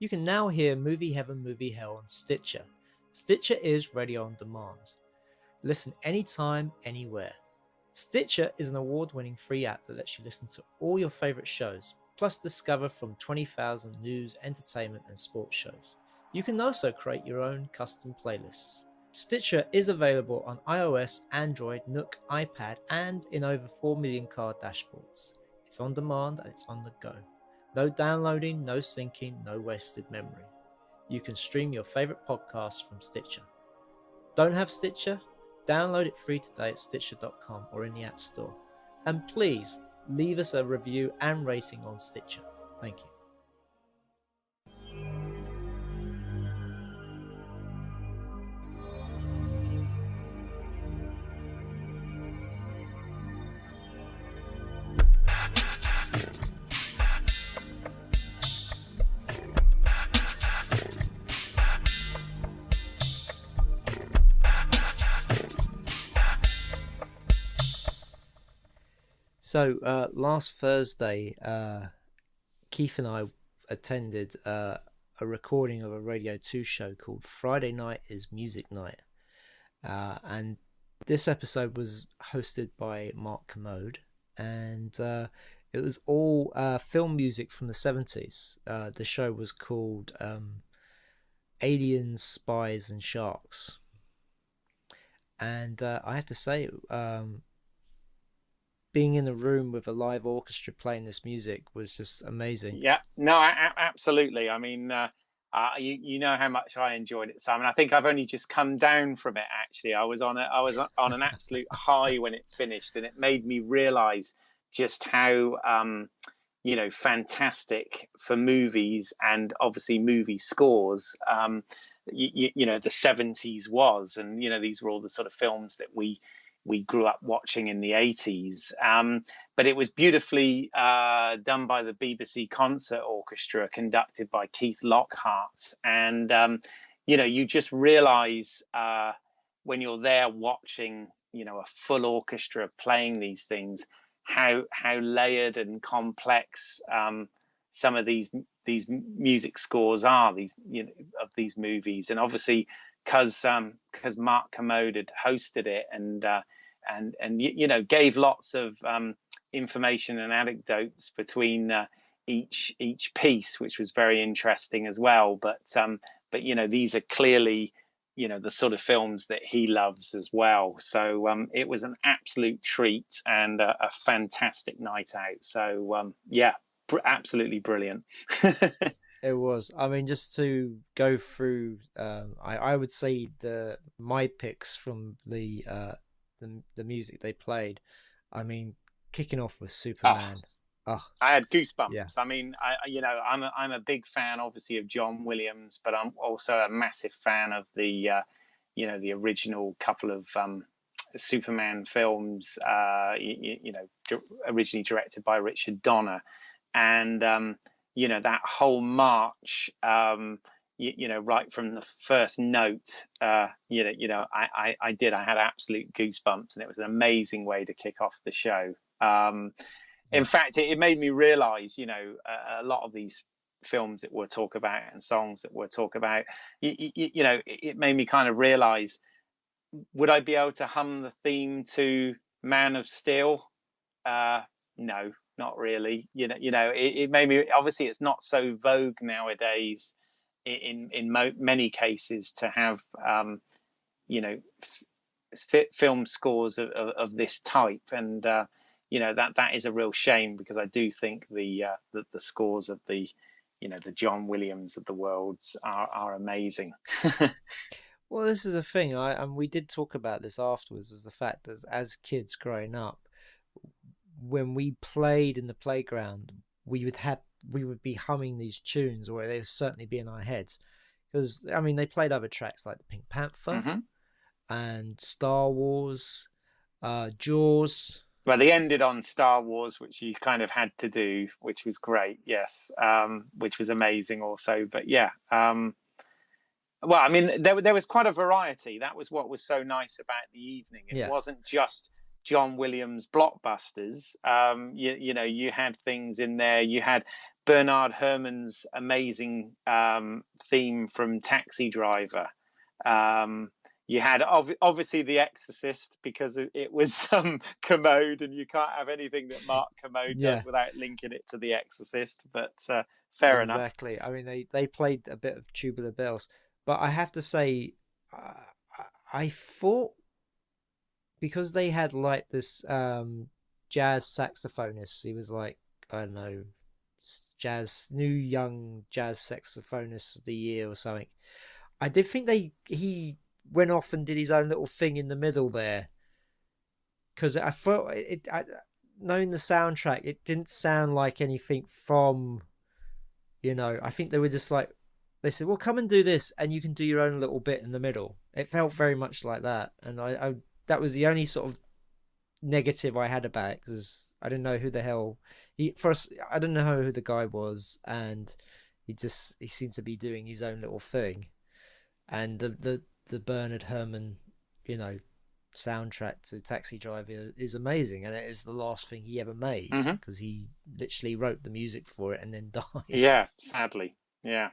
You can now hear Movie Heaven, Movie Hell on Stitcher. Stitcher is radio on demand. Listen anytime, anywhere. Stitcher is an award-winning free app that lets you listen to all your favorite shows, plus discover from 20,000 news, entertainment, and sports shows. You can also create your own custom playlists. Stitcher is available on iOS, Android, Nook, iPad, and in over 4 million car dashboards. It's on demand and it's on the go. No downloading, no syncing, no wasted memory. You can stream your favorite podcasts from Stitcher. Don't have Stitcher? Download it free today at Stitcher.com or in the App Store. And please leave us a review and rating on Stitcher. Thank you. So last Thursday, Keith and I attended a recording of a Radio 2 show called Friday Night is Music Night. And this episode was hosted by Mark Commode, and it was all film music from the 70s. The show was called Aliens, Spies and Sharks. And I have to say, being in a room with a live orchestra playing this music was just amazing. Yeah, no, absolutely. I mean, you know how much I enjoyed it, Simon. I think I've only just come down from it. Actually, I was on an absolute high when it finished, and it made me realise just how fantastic for movies and obviously movie scores. You know, the 70s was, and these were all the sort of films that we grew up watching in the 80s, but it was beautifully done by the BBC Concert Orchestra, conducted by Keith Lockhart. And you just realize when you're there watching a full orchestra playing these things, how layered and complex some of these music scores are, of these movies. And obviously because Mark Commode had hosted it and gave lots of information and anecdotes between each piece, which was very interesting as well. But these are clearly the sort of films that he loves as well. So it was an absolute treat and a fantastic night out. So absolutely brilliant. It was. I mean, just to go through, I would say my picks from the music they played. I mean, kicking off with Superman. I had goosebumps. Yeah. I mean, I'm a big fan, obviously, of John Williams, but I'm also a massive fan of the original couple of Superman films. Originally directed by Richard Donner, and that whole march, right from the first note, I had absolute goosebumps, and it was an amazing way to kick off the show. In fact, it made me realize, a lot of these films that we'll talk about and songs that we'll talk about, it made me kind of realize, would I be able to hum the theme to Man of Steel? No. Not really. It made me, obviously it's not so vogue nowadays in many cases to have film scores of this type, and that is a real shame, because I do think the scores of the John Williams of the world are amazing. Well, this is a thing, and we did talk about this afterwards, is the fact that as kids growing up, when we played in the playground, we would be humming these tunes, or they would certainly be in our heads, because I mean they played other tracks like the Pink Panther and Star Wars, Jaws. Well, they ended on Star Wars, which you kind of had to do, which was great, yes, which was amazing also. But well, I mean, there was quite a variety. That was what was so nice about the evening. It wasn't just John Williams blockbusters. You had things in there. You had Bernard Herrmann's amazing theme from Taxi Driver. You had obviously The Exorcist, because it was Commode, and you can't have anything that Mark Commode does without linking it to The Exorcist. But fair enough. Exactly. I mean, they played a bit of Tubular Bells, but I have to say, I thought, because they had like this jazz saxophonist, he was like, I don't know, new young jazz saxophonist of the year or something. I did think he went off and did his own little thing in the middle there, because I thought knowing the soundtrack, it didn't sound like anything from, I think they were just like, they said, well, come and do this and you can do your own little bit in the middle. It felt very much like that, and I that was the only sort of negative I had about it, because I didn't know who the hell I didn't know who the guy was, and he seemed to be doing his own little thing. And the Bernard Herrmann, soundtrack to Taxi Driver is amazing, and it is the last thing he ever made, because he literally wrote the music for it and then died. Yeah, sadly. Yeah.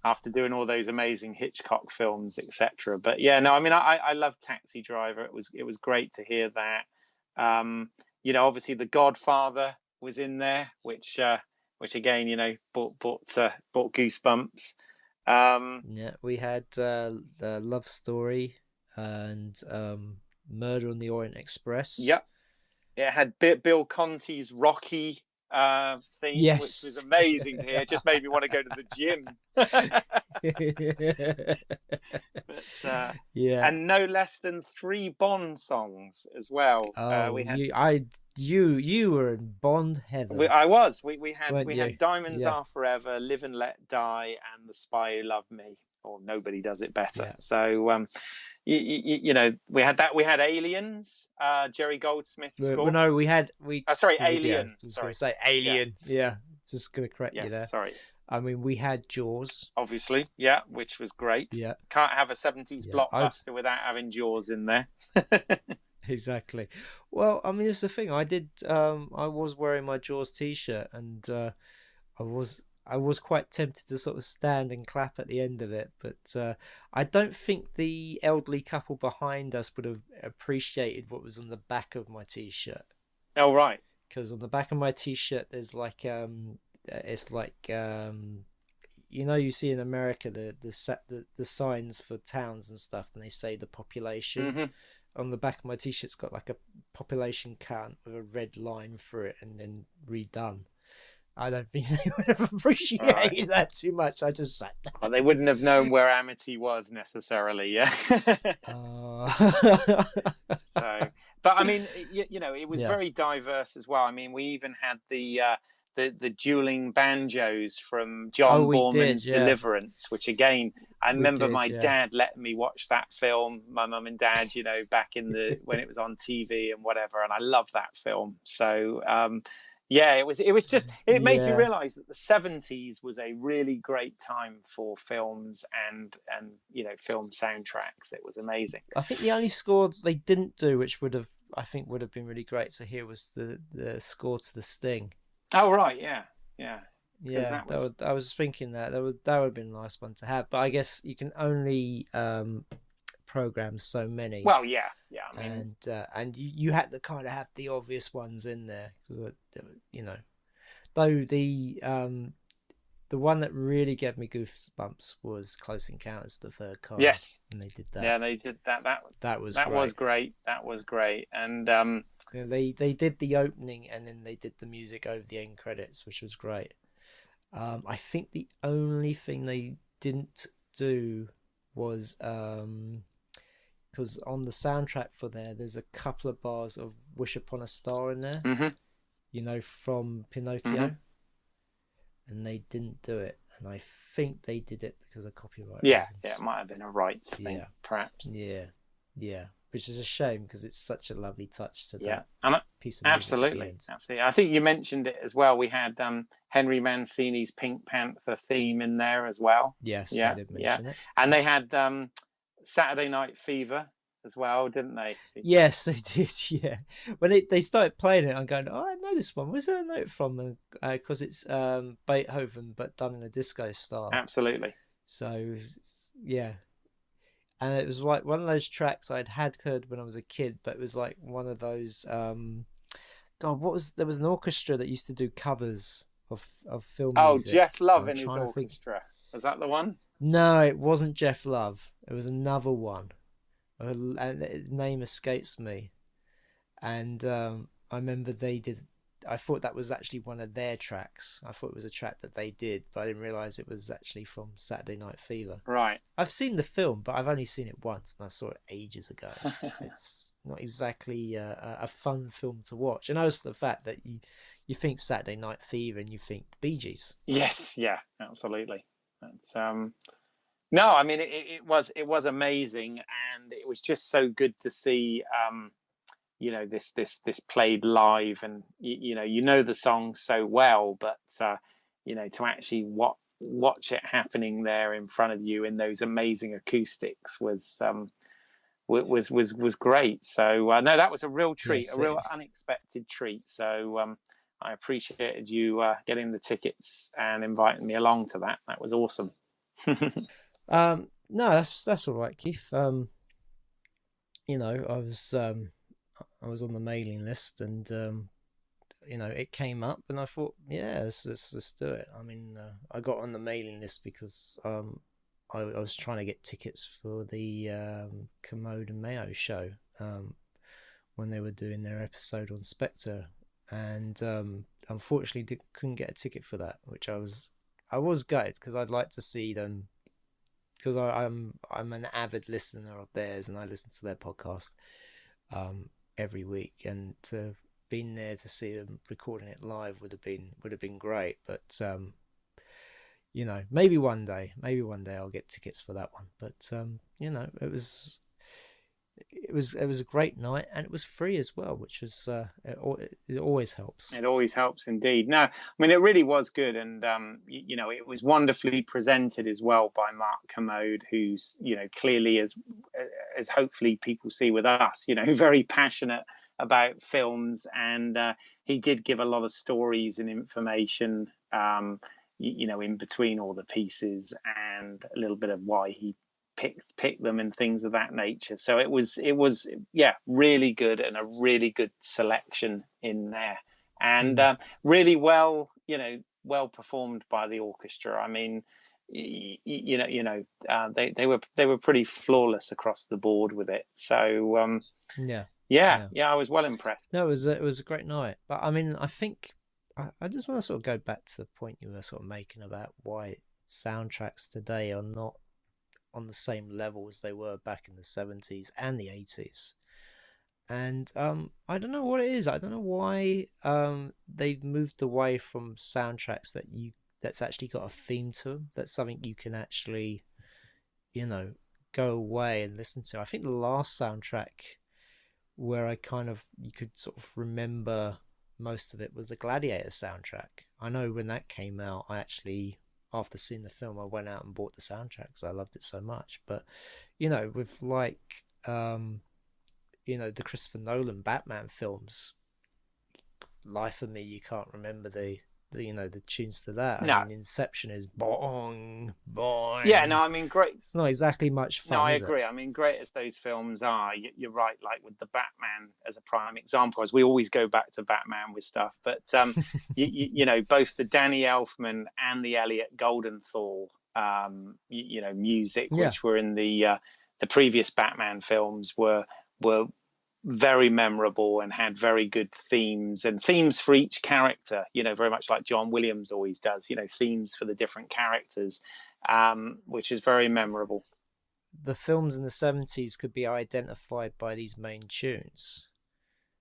After doing all those amazing Hitchcock films, etc. But yeah, no, I mean, I love Taxi Driver. It was great to hear that. Obviously The Godfather was in there, which again, brought goosebumps. We had the Love Story and Murder on the Orient Express. Yep. It had Bill Conti's Rocky theme, yes, which was amazing to hear. It just made me want to go to the gym. But and no less than 3 Bond songs as well. We had you were in Bond heaven. I was. We had Diamonds Are Forever, Live and Let Die, and The Spy Who Loved Me, or Nobody Does It Better. Yeah. So we had that. We had Aliens, Jerry Goldsmith's score. No, Alien. I was going to say Alien. Yeah, just going to correct you there. Sorry. I mean, we had Jaws. Obviously, which was great. Yeah. Can't have a 70s blockbuster without having Jaws in there. Exactly. Well, I mean, it's the thing. I was wearing my Jaws t-shirt, and I was quite tempted to sort of stand and clap at the end of it, but I don't think the elderly couple behind us would have appreciated what was on the back of my t-shirt. Oh, right. Because on the back of my t-shirt, there's like it's like you see in America the signs for towns and stuff, and they say the population. On the back of my t-shirt's got like a population count with a red line through it and then redone. I don't think they would have appreciated that too much. I just sat down. Well, they wouldn't have known where Amity was necessarily, yeah. So, but I mean, it was very diverse as well. I mean, we even had the dueling banjos from John Borman's Deliverance, which again, I remember my dad letting me watch that film, my mum and dad, back in when it was on TV and whatever, and I love that film. So it was just, it makes you realize that the 70s was a really great time for films and film soundtracks. It was amazing. I think the only score they didn't do, which would have been really great to hear, was the score to The Sting. Oh right, yeah. I was thinking that would have been a nice one to have, but I guess you can only program so many. Well, yeah. I mean, and you had to kind of have the obvious ones in there, though the one that really gave me goosebumps was Close Encounters of the Third Kind. Yes, and they did that. Yeah, they did that. That was great. That was great, and they did the opening, and then they did the music over the end credits, which was great. I think the only thing they didn't do was because on the soundtrack for there's a couple of bars of Wish Upon a Star in there, from Pinocchio, and they didn't do it, and I think they did it because of copyright reasons. It might have been a rights thing, perhaps. Yeah, which is a shame, because it's such a lovely touch to that piece of music. Absolutely. I think you mentioned it as well. We had Henry Mancini's Pink Panther theme in there as well. Yes, I did mention it. And they had Saturday Night Fever as well, didn't they? Yes, they did. Yeah, when they started playing it, I'm going, oh, I know this one. Where's that note from? Because it's Beethoven, but done in a disco style. Absolutely. So yeah, and it was like one of those tracks I'd had heard when I was a kid, but it was like one of those. God, there was an orchestra that used to do covers of film Oh, music. Jeff Love I'm and his trying to think. orchestra. Was that the one? No, it wasn't Jeff Love. It was another one. Name escapes me. And I remember they did. I thought that was actually one of their tracks. I thought it was a track that they did, but I didn't realize it was actually from Saturday Night Fever. Right. I've seen the film, but I've only seen it once, and I saw it ages ago. It's not exactly a fun film to watch, and also the fact that you think Saturday Night Fever and you think Bee Gees. Yes. Yeah. Absolutely. That's No, I mean it was amazing, and it was just so good to see. This played live, and you know the song so well, but to actually watch it happening there in front of you in those amazing acoustics was great. So no, that was a real treat, Yes, a real unexpected treat. So I appreciated you getting the tickets and inviting me along to that. That was awesome. no, that's all right, Keith. I was on the mailing list, and it came up, and I thought, yeah, let's do it. I mean, I got on the mailing list because I was trying to get tickets for the Commode and Mayo show when they were doing their episode on Spectre, and unfortunately couldn't get a ticket for that, which I was gutted, because I'd like to see them, because I'm an avid listener of theirs, and I listen to their podcast every week, and to have been there to see them recording it live would have been great. But maybe one day I'll get tickets for that one. But it was a great night, and it was free as well, which was it always helps. It always helps indeed. No, I mean it really was good, and it was wonderfully presented as well by Mark Commode, who's clearly, as hopefully people see with us, very passionate about films, and he did give a lot of stories and information in between all the pieces, and a little bit of why he picked them and things of that nature. So it was really good, and a really good selection in there, and really well performed by the orchestra. I mean, they were pretty flawless across the board with it. So I was well impressed. No, it was a great night. But I mean, I think I just want to sort of go back to the point you were sort of making about why soundtracks today are not on the same level as they were back in the 70s and the 80s. And I don't know what it is. I don't know why they've moved away from soundtracks that's actually got a theme to them. That's something you can actually, go away and listen to. I think the last soundtrack where you could sort of remember most of it was the Gladiator soundtrack. I know when that came out, I actually, after seeing the film, I went out and bought the soundtrack because I loved it so much. But with the Christopher Nolan Batman films, life of me, you can't remember the tunes to that. No. I mean, Inception is boing boing. Yeah, no, I mean, great. It's not exactly much fun. No, I agree. I mean, great as those films are, you're right. Like with the Batman as a prime example, as we always go back to Batman with stuff. But both the Danny Elfman and the Elliot Goldenthal, music, which were in the previous Batman films, were very memorable and had very good themes for each character, very much like John Williams always does, themes for the different characters, which is very memorable. The films in the 70s could be identified by these main tunes.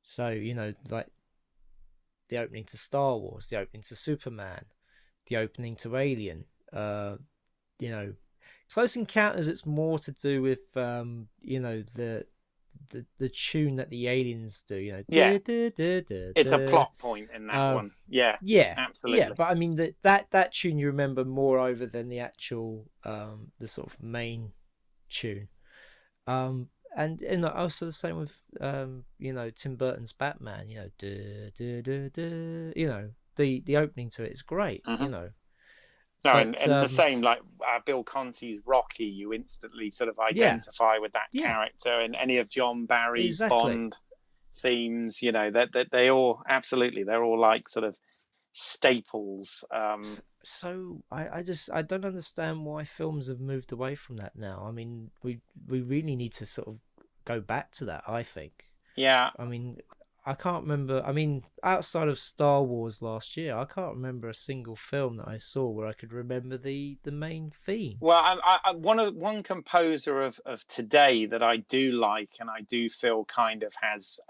So, like the opening to Star Wars, the opening to Superman, the opening to Alien, Close Encounters, it's more to do with, the tune that the aliens do, it's a plot point in that one. Yeah, absolutely. Yeah, but I mean that tune you remember more over than the actual the sort of main tune. and also the same with Tim Burton's Batman. The opening to it is great. Hmm. No, But and the same, like Bill Conti's Rocky, you instantly sort of yeah, identify with that yeah, character, and any of John Barry's exactly. Bond themes, that they all absolutely, they're all like sort of staples. So I don't understand why films have moved away from that now. I mean, we really need to sort of go back to that, I think. Yeah. I mean, I can't remember. I mean, outside of Star Wars last year, I can't remember a single film that I saw where I could remember the main theme. Well, one composer of today that I do like, and I do feel kind of has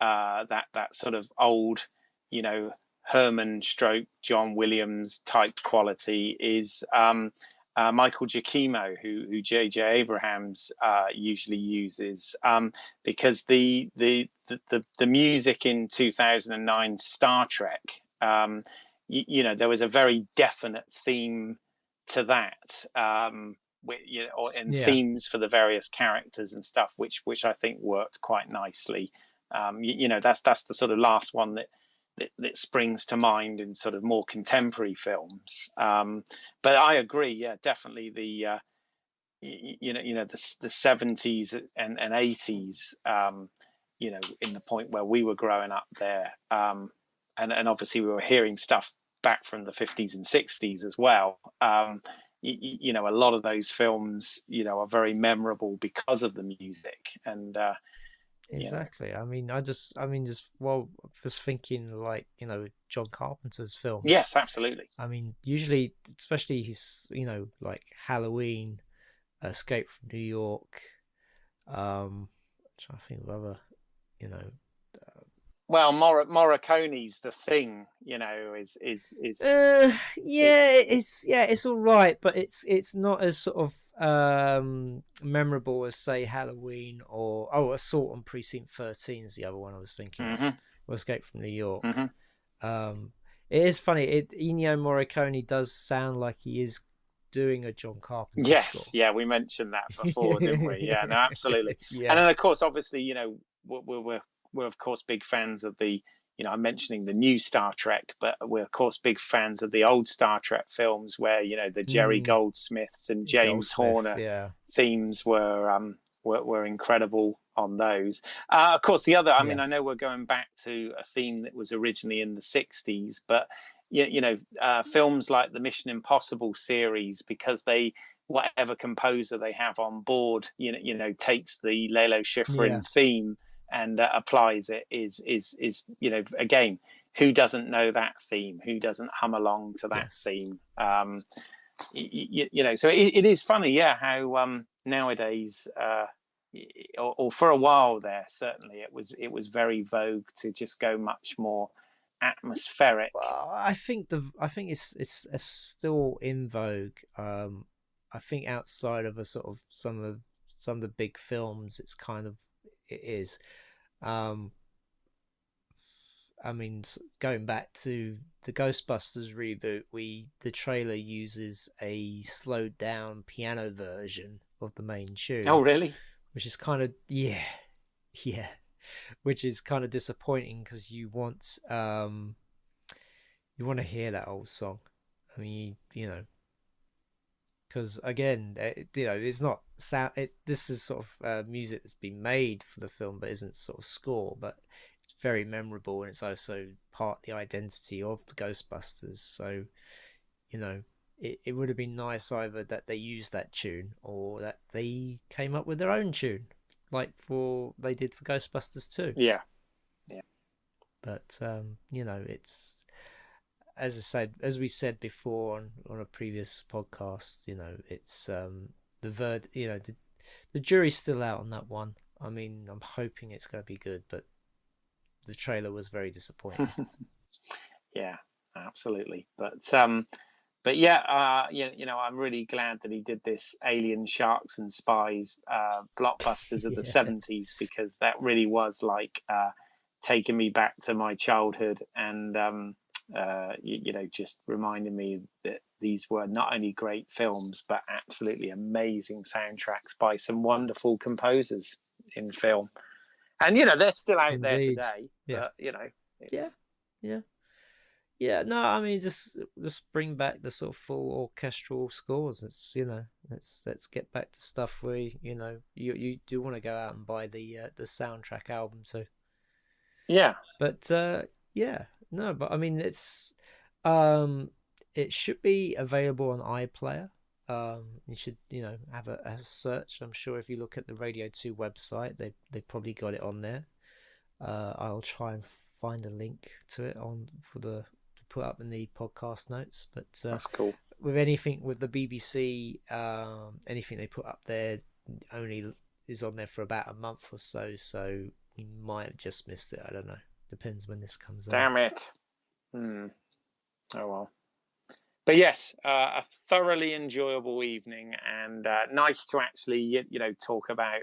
that sort of old, you know, Herman stroke John Williams type quality is Michael Giacchino, who J.J. Abrams usually uses, because the music in 2009 Star Trek, there was a very definite theme to that. And Yeah, themes for the various characters and stuff, which I think worked quite nicely. That's the sort of last one that springs to mind in sort of more contemporary films. But I agree, yeah, definitely the 70s and 80s. In the point where we were growing up there, and obviously we were hearing stuff back from the 50s and 60s as well. A lot of those films, are very memorable because of the music, and exactly. I mean, just well, just thinking like John Carpenter's films. yes, absolutely. I mean, usually, especially his like Halloween, Escape from New York. Trying to think of other you know Well, Morricone's The Thing, is yeah, it's it's all right, but it's not as sort of memorable as say Halloween or Assault on Precinct 13 is the other one I was thinking of, hmm or Escape from New York. hmm It is funny. Ennio Morricone does sound like he is doing a John Carpenter yes, score. yeah, we mentioned that before, didn't we? Yeah, no, absolutely. And Yeah, then of course, obviously, we're of course big fans of the, I'm mentioning the new Star Trek, but we're of course big fans of the old Star Trek films where the Jerry mm, Goldsmiths and James Goldsmith. Horner Yeah, themes were incredible on those. Of course, the other, I mean, yeah, I know we're going back to a theme that was originally in the 60s, but films like the Mission Impossible series, because whatever composer they have on board, takes the Lalo yeah. Schifrin theme and applies it, is again, who doesn't know that theme? Who doesn't hum along to that Yes. theme? So it is funny, yeah, how nowadays, or for a while there, certainly it was very vogue to just go much more atmospheric. Well, I think it's still in vogue. I think outside of a sort of some of the big films, it is. Um, I mean, going back to the Ghostbusters reboot, the trailer uses a slowed down piano version of the main Oh, tune, really? which is kind of yeah, which is kind of disappointing because you want to hear that old song. I mean, because again, it's not sound. This is sort of music that's been made for the film, but isn't sort of score. But it's very memorable, and it's also part of the identity of the Ghostbusters. So, it would have been nice either that they used that tune or that they came up with their own tune, like they did for Ghostbusters 2. Yeah, yeah, But it's as we said before on a previous podcast, it's the jury's still out on that one. I mean, I'm hoping it's going to be good, but the trailer was very disappointing. yeah, absolutely. But yeah, I'm really glad that he did this Alien, Sharks and Spies blockbusters of the Yeah, 70s, because that really was like taking me back to my childhood, and just reminding me that these were not only great films, but absolutely amazing soundtracks by some wonderful composers in film. And, they're still out there Indeed. today, Yeah. but, Yeah. it's... Yeah. Yeah, no, I mean, just bring back the sort of full orchestral scores. It's let's get back to stuff where you do want to go out and buy the soundtrack album too. Yeah. But yeah, no, but I mean, it should be available on iPlayer. You should have a search. I'm sure if you look at the Radio 2 website, they probably got it on there. I'll try and find a link to it to put up in the podcast notes. But That's cool. With anything with the BBC, anything they put up there only is on there for about a month or so. So we might have just missed it. I don't know. Depends when this comes out. Damn it. Oh well. But yes, a thoroughly enjoyable evening, and nice to actually talk about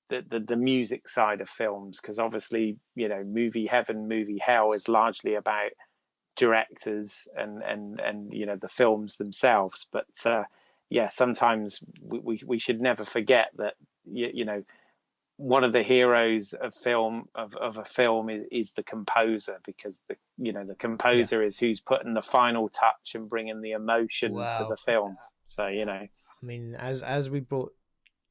the music side of films, because obviously movie heaven, movie hell is largely about directors and the films themselves. But sometimes we should never forget that one of the heroes of a film is the composer, because the composer is who's putting the final touch and bringing the emotion to the film. So I mean, as we brought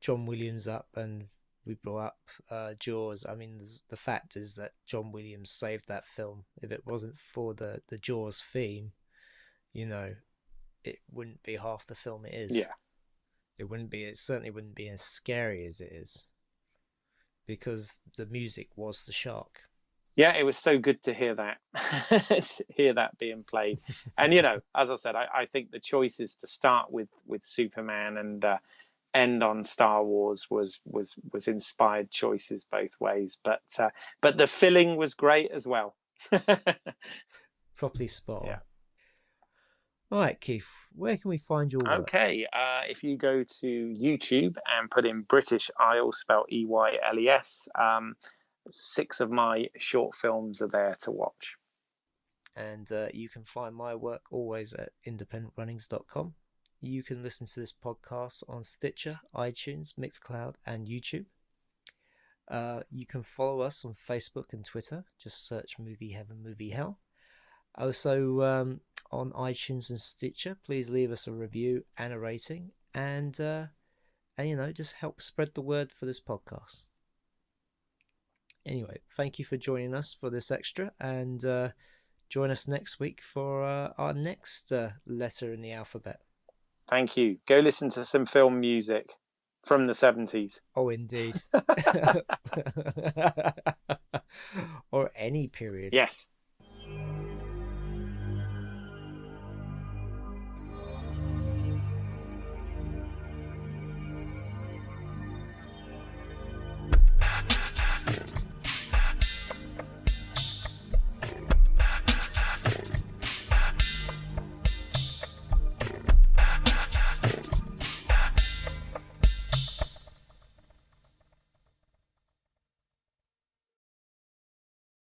John Williams up and we brought up Jaws, I mean, the fact is that John Williams saved that film. If it wasn't for the Jaws theme, it wouldn't be half the film it is. Yeah, it certainly wouldn't be as scary as it is, because the music was the shark. Yeah, it was so good to hear that being played. And as I said, I think the choices to start with Superman and end on Star Wars was inspired choices both ways. But the filling was great as well. Properly spot on. Yeah. All right, Keith, where can we find your work? Okay, if you go to YouTube and put in British Isles, spelled EYLES, 6 of my short films are there to watch. And you can find my work always at independentrunnings.com. You can listen to this podcast on Stitcher, iTunes, Mixcloud, and YouTube. You can follow us on Facebook and Twitter. Just search Movie Heaven, Movie Hell. Also, on iTunes and Stitcher, please leave us a review and a rating, and just help spread the word for this podcast. Anyway, thank you for joining us for this extra, and join us next week for our next letter in the alphabet. Thank you. Go listen to some film music from the 70s. Oh, indeed. Or any period. Yes.